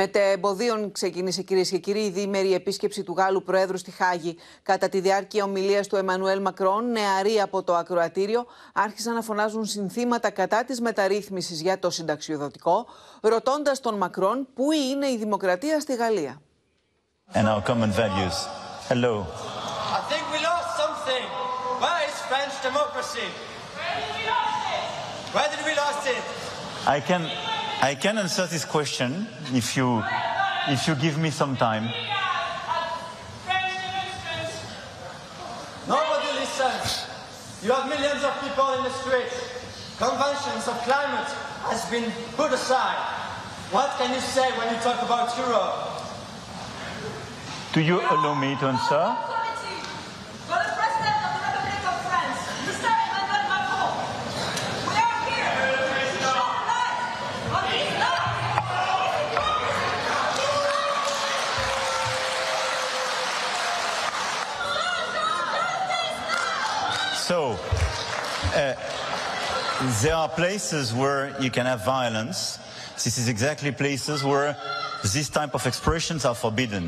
επεισοδίων ξεκίνησε, κυρίες και κύριοι, η διήμερη επίσκεψη του Γάλλου Προέδρου στη Χάγη. Κατά τη διάρκεια ομιλίας του Εμανουέλ Μακρόν, νεαροί από το ακροατήριο άρχισαν να φωνάζουν συνθήματα κατά της μεταρρύθμισης για το συνταξιοδοτικό, ρωτώντας τον Μακρόν πού είναι η δημοκρατία στη Γαλλία. And our common values. Hello. I think we lost something. Where is French democracy? Where did we lost it? I can answer this question if you give me some time. Nobody listens. You have millions of people in the streets. Conventions of climate has been put aside. What can you say when you talk about Europe? Do you allow me to answer? For the President of the Republic of France, Mr. Emmanuel Macron, we are here to shed light on his life. So, there are places where you can have violence. This is exactly places where this type of expressions are forbidden.